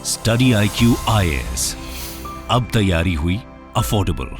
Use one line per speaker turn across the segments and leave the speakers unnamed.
Study IQ IAS, अब तैयारी हुई अफोर्डेबल।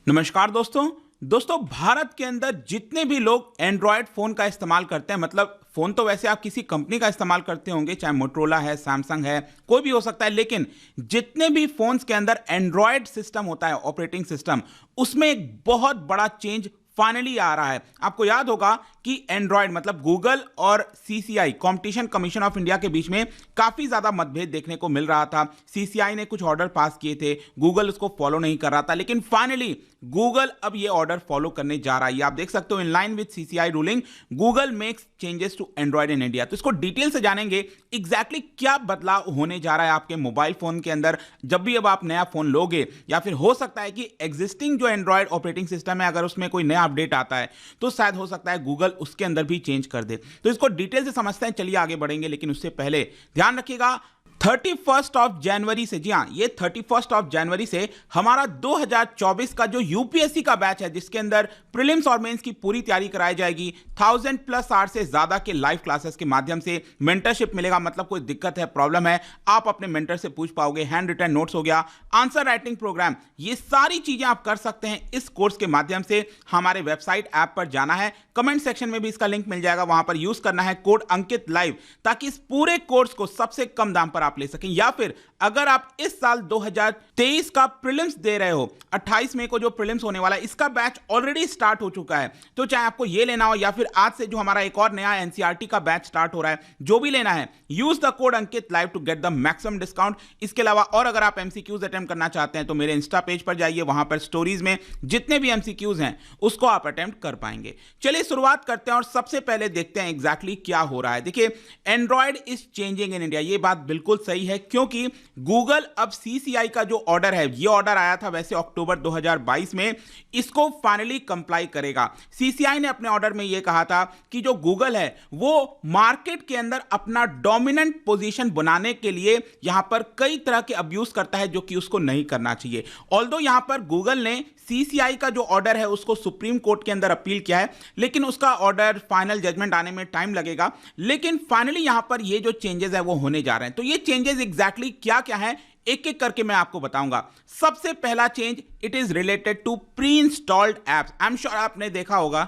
नमस्कार दोस्तों भारत के अंदर जितने भी लोग एंड्रॉयड फोन का इस्तेमाल करते हैं, मतलब फोन तो वैसे आप किसी कंपनी का इस्तेमाल करते होंगे, चाहे मोटरोला है, सैमसंग है, कोई भी हो सकता है, लेकिन जितने भी फोन्स के अंदर एंड्रॉयड सिस्टम होता है, ऑपरेटिंग सिस्टम, उसमें एक बहुत बड़ा चेंज फाइनली आ रहा है। आपको याद होगा कि एंड्रॉयड मतलब गूगल और CCI competition commission of India के बीच में काफी ज्यादा मतभेद देखने को मिल रहा था। CCI ने कुछ ऑर्डर पास किए थे, गूगल उसको फॉलो नहीं कर रहा था, लेकिन फाइनली गूगल अब ये ऑर्डर फॉलो करने जा रहा है। आप देख सकते हो, in line with CCI ruling Google makes changes to Android in India. तो इसको डिटेल से जानेंगे एग्जैक्टली क्या बदलाव होने जा रहा है आपके मोबाइल फोन के अंदर जब भी अब आप नया फोन लोगे, या फिर हो सकता है कि एग्जिस्टिंग जो एंड्रॉयड ऑपरेटिंग सिस्टम है अगर उसमें कोई नया अपडेट आता है तो शायद हो सकता है गूगल उसके अंदर भी चेंज कर दे। तो इसको डिटेल से समझते हैं, चलिए आगे बढ़ेंगे, लेकिन उससे पहले ध्यान रखिएगा 31 ऑफ जनवरी से, जी हाँ, ये 31 ऑफ जनवरी से हमारा 2024 का जो यूपीएससी का बैच है, जिसके अंदर प्रीलिम्स और मेंस की पूरी तैयारी कराई जाएगी, 1000+ आवर से ज्यादा के लाइव क्लासेस के माध्यम से मेंटरशिप मिलेगा। मतलब कोई दिक्कत है, प्रॉब्लम है, आप अपने मेंटर से पूछ पाओगे। हैंड रिटन नोट्स हो गया, आंसर राइटिंग प्रोग्राम, ये सारी चीजें आप कर सकते हैं इस कोर्स के माध्यम से। हमारे वेबसाइट ऐप पर जाना है, कमेंट सेक्शन में भी इसका लिंक मिल जाएगा, वहां पर यूज करना है कोड अंकित लाइव, ताकि इस पूरे कोर्स को सबसे कम दाम पर आप ले सकें। या फिर अगर आप इस साल 2023 का प्रीलिम्स दे रहे हो, 28 मई को जो प्रीलिम्स होने वाला है, इसका बैच ऑलरेडी स्टार्ट हो चुका है, तो चाहे आपको ये लेना हो या फिर आज से जो हमारा एक और नया NCERT का बैच स्टार्ट हो रहा है, जो भी लेना है, use the code Ankit live to get the maximum discount. इसके अलावा और अगर आप MCQs अटेम्प्ट करना चाहते हैं तो मेरे इंस्टा पेज पर जाइए, वहां पर स्टोरीज में जितने भी MCQs हैं उसको आप अटेम्प्ट कर पाएंगे। चलिए शुरुआत करते हैं और सबसे पहले देखते हैं एग्जैक्टली क्या हो रहा है। देखिए, Android is changing in India, ये बात बिल्कुल सही है, क्योंकि गूगल अब CCI का जो ऑर्डर है, ये ऑर्डर आया था वैसे अक्टूबर 2022 में, इसको फाइनली कंप्लाई करेगा। CCI ने अपने ऑर्डर में यह कहा था कि जो गूगल है वो मार्केट के अंदर अपना डोमिनेंट पोजीशन बनाने के लिए यहां पर कई तरह के अब्यूज करता है, जो कि उसको नहीं करना चाहिए। ऑल्दो यहां पर गूगल ने CCI का जो ऑर्डर है उसको सुप्रीम कोर्ट के अंदर अपील किया है, लेकिन उसका ऑर्डर फाइनल जजमेंट आने में टाइम लगेगा। लेकिन फाइनली यहां पर ये जो चेंजेस है वो होने जा रहे हैं। तो ये चेंजेस एग्जैक्टली क्या क्या है, एक एक करके मैं आपको बताऊंगा। सबसे पहला change, it is related to pre installed apps. I am sure आपने देखा होगा,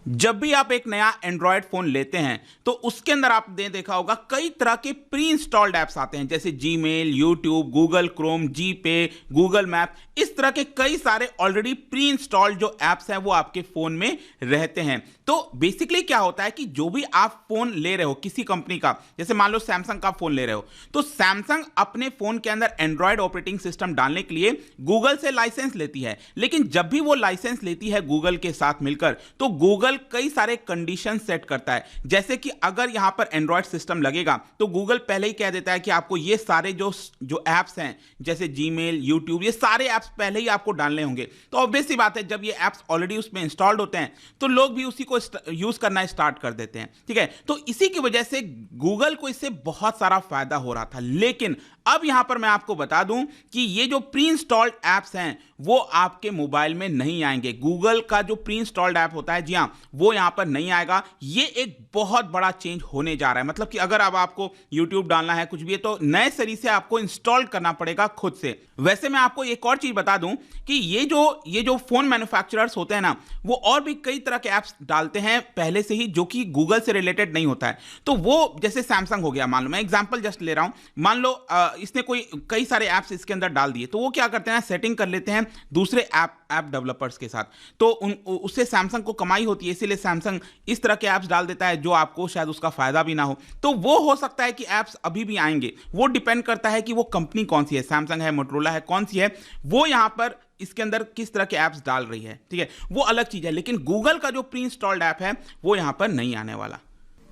जब भी आप एक नया एंड्रॉयड फोन लेते हैं तो उसके अंदर आपने देखा होगा कई तरह के प्री इंस्टॉल्ड एप्स आते हैं, जैसे जीमेल, यूट्यूब, गूगल क्रोम, जीपे, गूगल मैप, इस तरह के कई सारे ऑलरेडी प्री इंस्टॉल्ड जो एप्स हैं वो आपके फोन में रहते हैं। तो बेसिकली क्या होता है कि जो भी आप फोन ले रहे हो किसी कंपनी का, जैसे मान लो सैमसंग का फोन ले रहे हो, तो सैमसंग अपने फोन के अंदर एंड्रॉयड ऑपरेटिंग सिस्टम डालने के लिए गूगल से लाइसेंस लेती है। लेकिन जब भी वो लाइसेंस लेती है गूगल के साथ मिलकर, तो गूगल कई सारे कंडीशन सेट करता है, जैसे कि अगर यहां पर एंड्रॉयड सिस्टम लगेगा तो गूगल पहले ही कह देता है कि आपको ये सारे जो एप्स हैं, जैसे जीमेल, यूट्यूब, ये सारे एप्स पहले ही आपको डालने होंगे। तो ऑब्वियस सी बात है, जब ये एप्स ऑलरेडी उसमें इंस्टॉल्ड होते हैं तो लोग भी उसी को यूज करना स्टार्ट कर देते हैं, ठीक है। तो इसी की वजह से गूगल को इससे बहुत सारा फायदा हो रहा था। लेकिन अब यहां पर मैं आपको बता दूं कि ये जो प्री इंस्टॉल्ड एप्स हैं वो आपके मोबाइल में नहीं आएंगे। गूगल का जो प्री इंस्टॉल्ड ऐप होता है, जी हां, वो यहां पर नहीं आएगा। ये एक बहुत बड़ा चेंज होने जा रहा है। मतलब कि अगर अब आपको YouTube डालना है, कुछ भी है, तो नए सरी से आपको इंस्टॉल करना पड़ेगा खुद से। वैसे मैं आपको एक और चीज बता दूं कि ये जो फोन मैन्युफैक्चरर्स होते हैं ना, वो और भी कई तरह के एप्स डालते हैं पहले से ही, जो कि गूगल से रिलेटेड नहीं होता है। तो वो जैसे सैमसंग हो गया, मान लो, मैं एग्जांपल जस्ट ले रहा हूं, मान लो इसने कई सारे एप्स इसके अंदर डाल दिए, तो वो क्या करते हैं, सेटिंग कर लेते हैं दूसरे ऐप डेवलपर्स के साथ, तो उससे सैमसंग को कमाई होती है, इसीलिए सैमसंग इस तरह के ऐप्स डाल देता है जो आपको शायद उसका फायदा भी ना हो। तो वो हो सकता है कि ऐप्स अभी भी आएंगे, वो डिपेंड करता है कि वो कंपनी कौन सी है, सैमसंग है, मोटरोला है, कौन सी है, वो यहां पर इसके अंदर किस तरह के ऐप्स डाल रही है, ठीक है, वो अलग चीज है। लेकिन गूगल का जो प्री इंस्टॉल्ड ऐप है वो यहां पर नहीं आने वाला,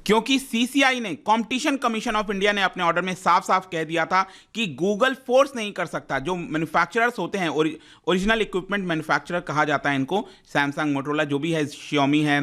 क्योंकि CCI ने, कंपटीशन कमीशन ऑफ इंडिया ने अपने ऑर्डर में साफ साफ कह दिया था कि गूगल फोर्स नहीं कर सकता। जो मैन्युफैक्चरर्स होते हैं, ओरिजिनल इक्विपमेंट मैन्युफैक्चरर कहा जाता है इनको, सैमसंग, मोटरोला, जो भी है, Xiaomi है,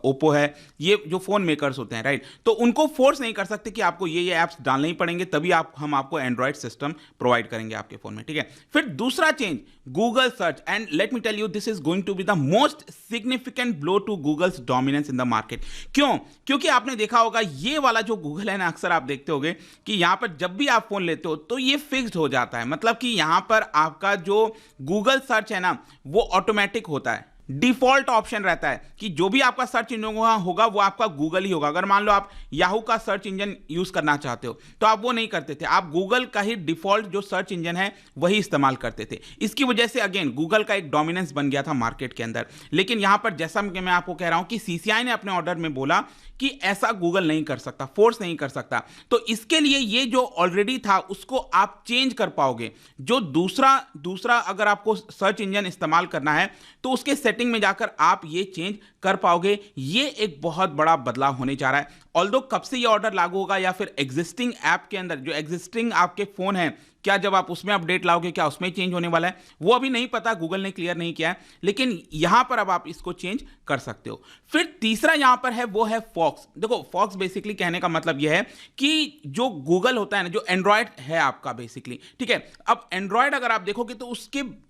ओप्पो है, ये जो फोन मेकर्स होते हैं, राइट, तो उनको फोर्स नहीं कर सकते कि आपको ये ऐप्स डालने ही पड़ेंगे, तभी हम आपको एंड्रॉयड सिस्टम प्रोवाइड करेंगे आपके फोन में, ठीक है। फिर दूसरा change, Google search, and let me tell you, this is going to be the most significant blow to Google's dominance in the market. क्यों? क्योंकि आपने देखा होगा ये वाला जो गूगल है ना, अक्सर आप देखते होगे कि यहाँ पर जब भी आप फोन लेते हो तो ये फिक्स्ड हो जाता है। मतलब कि यहाँ पर आपका जो गूगल सर्च है ना वो ऑटोमेटिक होता है, डिफॉल्ट ऑप्शन रहता है कि जो भी आपका सर्च इंजन होगा वो आपका गूगल ही होगा। अगर मान लो आप याहू का सर्च इंजन यूज करना चाहते हो तो आप वो नहीं करते थे, आप गूगल का ही डिफॉल्ट जो सर्च इंजन है वही इस्तेमाल करते थे। इसकी वजह से अगेन गूगल का एक डोमिनेंस बन गया था मार्केट के अंदर। लेकिन यहां पर जैसा कि मैं आपको कह रहा हूं कि सीसीआई ने अपने ऑर्डर में बोला कि ऐसा गूगल नहीं कर सकता, फोर्स नहीं कर सकता, तो इसके लिए ये जो ऑलरेडी था उसको आप चेंज कर पाओगे। जो दूसरा अगर आपको सर्च इंजन इस्तेमाल करना है तो उसके सेटिंग में जाकर आप ये चेंज कर पाओगे। ये एक बहुत बड़ा बदलाव होने जा रहा है। ऑल्दो कब से ये ऑर्डर लागू होगा या फिर एग्जिस्टिंग ऐप के अंदर जो एग्जिस्टिंग आपके फोन है, क्या जब आप उसमें अपडेट लाओगे क्या उसमें चेंज होने वाला है, वो अभी नहीं पता, गूगल ने क्लियर नहीं किया है। लेकिन यहां पर अब आप इसको चेंज कर सकते हो। फिर तीसरा यहां पर है वो है फॉक्स। देखो फॉक्स बेसिकली कहने का मतलब यह है कि जो गूगल होता है ना, जो एंड्रॉयड है आपका बेसिकली, ठीक है, अब एंड्रॉयड अगर आप देखोगे तो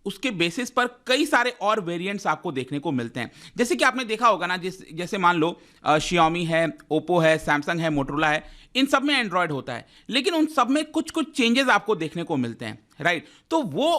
उसके बेसिस पर कई सारे और वेरिएंट्स आपको देखने को मिलते हैं। जैसे कि आपने देखा होगा ना, जैसे मान लो Xiaomi है, ओप्पो है, सैमसंग है, मोटरोला है, इन सब में एंड्रॉयड होता है, लेकिन उन सब में कुछ चेंजेस आपको देखने को मिलते हैं, राइट। तो वो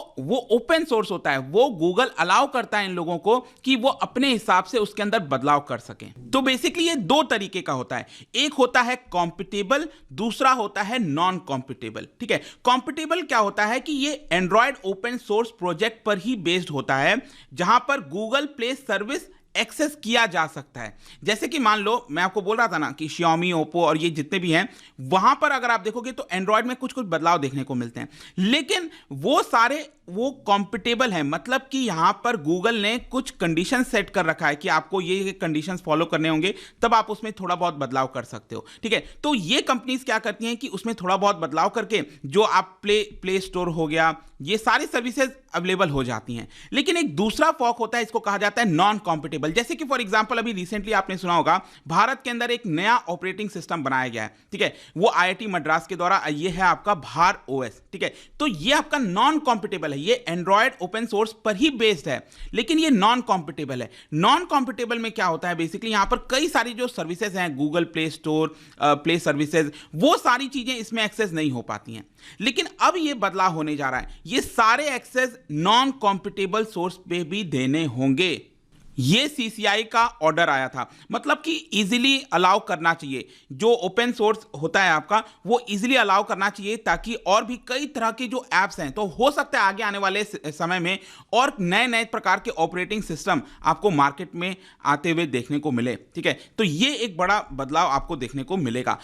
ओपन सोर्स होता है, वो गूगल अलाउ करता है इन लोगों को कि वो अपने हिसाब से उसके अंदर बदलाव कर सकें। तो बेसिकली ये दो तरीके का होता है, एक होता है कॉम्पिटेबल, दूसरा होता है नॉन कॉम्पिटेबल, ठीक है। कॉम्पिटेबल क्या होता है कि ये एंड्रॉयड ओपन सोर्स प्रोजेक्ट पर ही बेस्ड होता है, जहां पर गूगल प्ले सर्विस एक्सेस किया जा सकता है। जैसे कि मान लो मैं आपको बोल रहा था ना कि Xiaomi, ओप्पो और ये जितने भी हैं, वहां पर अगर आप देखोगे तो एंड्रॉयड में कुछ बदलाव देखने को मिलते हैं, लेकिन वो सारे वो कॉम्पिटेबल है। मतलब कि यहां पर गूगल ने कुछ कंडीशन सेट कर रखा है कि आपको ये कंडीशंस फॉलो करने होंगे, तब आप उसमें थोड़ा बहुत बदलाव कर सकते हो, ठीक है। तो ये कंपनीज क्या करती हैं कि उसमें थोड़ा बहुत बदलाव करके जो आप प्ले स्टोर हो गया, ये सारी सर्विसेज अवेलेबल हो जाती हैं। लेकिन एक दूसरा फॉक होता है, इसको कहा जाता है नॉन कॉम्पिटेबल। जैसे कि फॉर एग्जांपल अभी रिसेंटली आपने सुना होगा भारत के अंदर एक नया ऑपरेटिंग सिस्टम बनाया गया है, ठीक है, वो IIT मद्रास के द्वारा, ये है आपका भार OS, ठीक है। तो ये आपका नॉन कॉम्पिटेबल है, ये एंड्रॉयड ओपन सोर्स पर ही बेस्ड है, लेकिन ये नॉन कॉम्पिटेबल है। नॉन कॉम्पिटेबल में क्या होता है बेसिकली, यहां पर कई सारी जो सर्विसेज हैं, Google play store, play services, वो सारी चीजें इसमें एक्सेस नहीं हो पाती हैं। लेकिन अब ये बदलाव होने जा रहा है, ये सारे एक्सेस नॉन कॉम्पिटेबल सोर्स पे भी देने होंगे। ये सीसीआई का ऑर्डर आया था, मतलब कि इजीली अलाउ करना चाहिए, जो ओपन सोर्स होता है आपका वो इजीली अलाउ करना चाहिए, ताकि और भी कई तरह के जो एप्स हैं, तो हो सकता है आगे आने वाले समय में और नए नए प्रकार के ऑपरेटिंग सिस्टम आपको मार्केट में आते हुए देखने को मिले, ठीक है। तो ये एक बड़ा बदलाव आपको देखने को मिलेगा।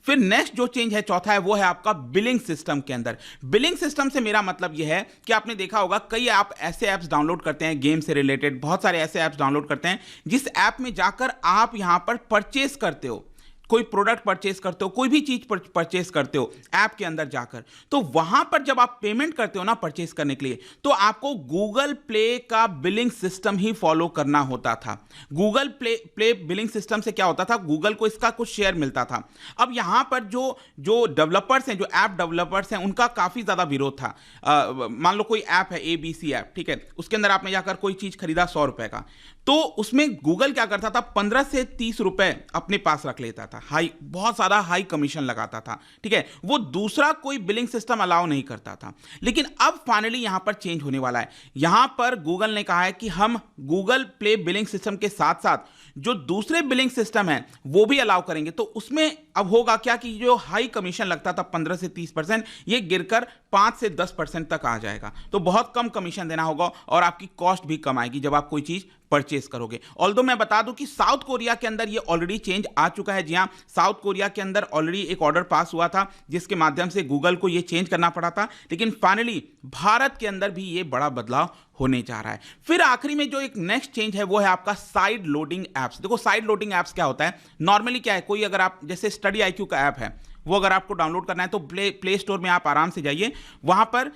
फिर नेक्स्ट जो चेंज है, चौथा है, वो है आपका बिलिंग सिस्टम के अंदर। बिलिंग सिस्टम से मेरा मतलब यह है कि आपने देखा होगा कई आप ऐसे ऐप्स डाउनलोड करते हैं गेम से रिलेटेड, बहुत सारे ऐसे ऐप्स डाउनलोड करते हैं जिस ऐप में जाकर आप यहां पर परचेस करते हो, कोई प्रोडक्ट परचेस करते हो, कोई भी चीज परचेस करते हो ऐप के अंदर जाकर, तो वहां पर जब आप पेमेंट करते हो ना परचेस करने के लिए, तो आपको गूगल प्ले का बिलिंग सिस्टम ही फॉलो करना होता था। गूगल प्ले बिलिंग सिस्टम से क्या होता था, गूगल को इसका कुछ शेयर मिलता था। अब यहां पर जो डेवलपर्स हैं, जो ऐप डेवलपर्स हैं, उनका काफी ज्यादा विरोध था। मान लो कोई ऐप है ABC ऐप, ठीक है, उसके अंदर आपने जाकर कोई चीज खरीदा 100 रुपए का, तो उसमें गूगल क्या करता था, 15 से 30 रुपए अपने पास रख लेता था, बहुत सारा हाई कमीशन लगाता था, ठीक है। वो दूसरा कोई बिलिंग सिस्टम अलाउ नहीं करता था। लेकिन अब फाइनली यहां पर चेंज होने वाला है। यहां पर गूगल ने कहा है कि हम गूगल प्ले बिलिंग सिस्टम के साथ साथ जो दूसरे बिलिंग सिस्टम है वो भी अलाउ करेंगे। तो उसमें अब होगा क्या कि जो हाई कमीशन लगता था 15 से 30%, ये गिरकर 5 से 10% तक आ जाएगा। तो बहुत कम कमीशन देना होगा और आपकी कॉस्ट भी कम आएगी जब आप कोई चीज परचेस करोगे। ऑल्दो मैं बता दूं कि साउथ कोरिया के अंदर ये ऑलरेडी चेंज आ चुका है। जी हां, साउथ कोरिया के अंदर ऑलरेडी एक ऑर्डर पास हुआ था जिसके माध्यम से गूगल को ये चेंज करना पड़ा था, लेकिन फाइनली भारत के अंदर भी ये बड़ा बदलाव होने जा रहा है। फिर आखिरी में जो एक नेक्स्ट चेंज है वो है आपका साइड लोडिंग एप्स। देखो साइड लोडिंग एप्स क्या होता है, नॉर्मली क्या है, कोई अगर आप जैसे स्टडी IQ का ऐप है, वो अगर आपको डाउनलोड करना है तो प्ले स्टोर में आप आराम से जाइए, वहां पर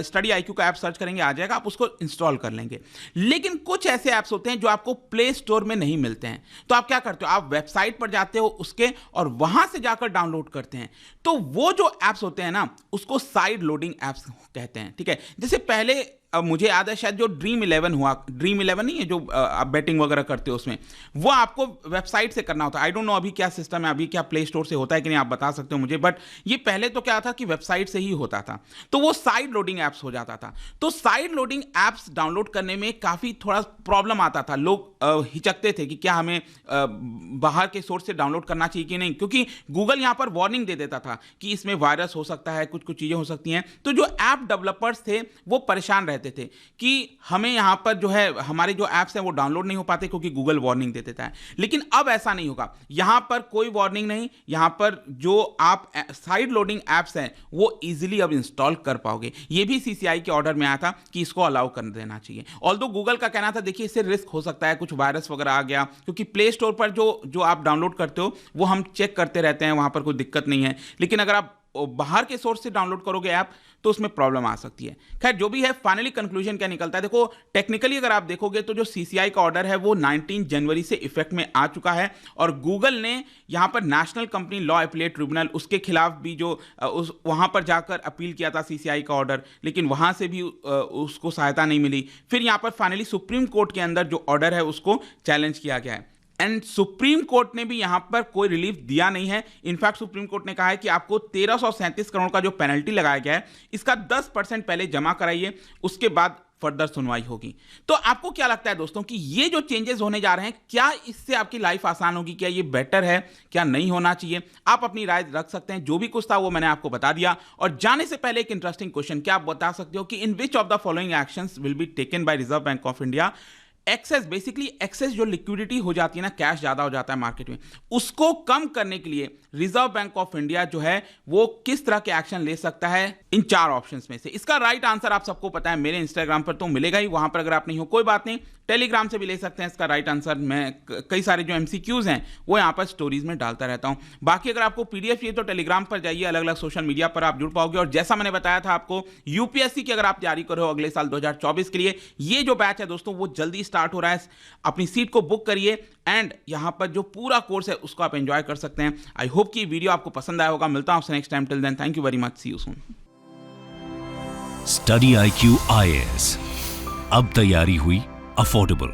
स्टडी IQ का ऐप सर्च करेंगे, आ जाएगा, आप उसको इंस्टॉल कर लेंगे। लेकिन कुछ ऐसे ऐप्स होते हैं जो आपको प्ले स्टोर में नहीं मिलते हैं, तो आप क्या करते हो, आप वेबसाइट पर जाते हो उसके और वहां से जाकर डाउनलोड करते हैं। तो वो जो ऐप्स होते हैं ना, उसको साइड लोडिंग ऐप्स कहते हैं, ठीक है। जैसे पहले अब मुझे याद है शायद जो ड्रीम 11 नहीं है जो आप बैटिंग वगैरह करते हो उसमें, वो आपको वेबसाइट से करना होता है। आई डोंट नो अभी क्या सिस्टम है, अभी क्या प्ले स्टोर से होता है कि नहीं, आप बता सकते हो मुझे, बट ये पहले तो क्या था कि वेबसाइट से ही होता था, तो वो साइड लोडिंग एप्स हो जाता था। तो साइड लोडिंग एप्स डाउनलोड करने में काफ़ी थोड़ा प्रॉब्लम आता था, लोग हिचकते थे कि क्या हमें बाहर के सोर्स से डाउनलोड करना चाहिए कि नहीं, क्योंकि गूगल यहाँ पर वार्निंग दे देता था कि इसमें वायरस हो सकता है, कुछ चीज़ें हो सकती हैं। तो जो ऐप डेवलपर्स थे वो परेशान रहते थे कि हमें यहाँ पर जो है हमारे जो ऐप्स हैं वो डाउनलोड नहीं हो पाते क्योंकि गूगल वार्निंग दे देता है। लेकिन अब ऐसा नहीं होगा, यहाँ पर कोई वार्निंग नहीं, यहाँ पर जो आप साइड लोडिंग ऐप्स हैं वो इजीली अब इंस्टॉल कर पाओगे। ये भी सीसीआई के ऑर्डर में आया था कि इसको अलाउ कर देना चाहिए। ऑल्दो गूगल का कहना था देखिए इससे रिस्क हो सकता है, कुछ वायरस वगैरह आ गया, क्योंकि प्ले स्टोर पर जो आप डाउनलोड करते हो वो हम चेक करते रहते हैं, वहाँ पर कोई दिक्कत नहीं है। लेकिन अगर आप बाहर के सोर्स से डाउनलोड करोगे ऐप तो उसमें प्रॉब्लम आ सकती है। खैर जो भी है, फाइनली कंक्लूजन क्या निकलता है, देखो टेक्निकली अगर आप देखोगे तो जो सीसीआई का ऑर्डर है वो 19 जनवरी से इफेक्ट में आ चुका है, और गूगल ने यहां पर national company law appellate tribunal उसके खिलाफ भी जो वहां पर जाकर अपील किया था सीसीआई का ऑर्डर, लेकिन वहां से भी उसको सहायता नहीं मिली। फिर यहां पर फाइनली सुप्रीम कोर्ट के अंदर जो ऑर्डर है उसको चैलेंज किया गया है, एंड सुप्रीम कोर्ट ने भी यहां पर कोई रिलीफ दिया नहीं है। इनफैक्ट सुप्रीम कोर्ट ने कहा है कि आपको 1337 करोड़ का जो पेनल्टी लगाया गया है इसका 10% पहले जमा कराइए, उसके बाद फर्दर सुनवाई होगी। तो आपको क्या लगता है दोस्तों कि ये जो चेंजेस होने जा रहे हैं, क्या इससे आपकी लाइफ आसान होगी, क्या ये बेटर है, क्या नहीं होना चाहिए? आप अपनी राय रख सकते हैं। जो भी कुछ था वो मैंने आपको बता दिया। और जाने से पहले एक इंटरेस्टिंग क्वेश्चन, क्या आप बता सकते हो कि in which of the following actions will be taken by Reserve Bank of India? Excess जो लिक्विडिटी हो जाती है ना, कैश ज्यादा हो जाता है मार्केट में, उसको कम करने के लिए रिजर्व बैंक ऑफ इंडिया जो है वो किस तरह के एक्शन ले सकता है इन 4 ऑप्शंस में से? इसका राइट आंसर आप सबको पता है, मेरे इंस्टाग्राम पर तो मिलेगा ही, वहां पर अगर आप नहीं हो कोई बात नहीं, टेलीग्राम से भी ले सकते हैं इसका राइट आंसर। मैं कई सारे जो एमसीक्यूज हैं वो यहाँ पर स्टोरीज में डालता रहता हूँ। बाकी अगर आपको पीडीएफ चाहिए तो टेलीग्राम पर जाइए, अलग अलग सोशल मीडिया पर आप जुड़ पाओगे। और जैसा मैंने बताया था आपको, यूपीएससी की अगर आप तैयारी कर रहे हो अगले साल 2024 के लिए, ये जो बैच है दोस्तों वो जल्दी स्टार्ट हो रहा है। अपनी सीट को बुक करिए एंड यहां पर जो पूरा कोर्स है उसको आप एंजॉय कर सकते हैं। आई होप कि वीडियो आपको पसंद आया होगा। मिलता हूं आपसे next time. Till then thank you very much, see you soon.
Study IQ IAS, अब तैयारी हुई अफोर्डेबल।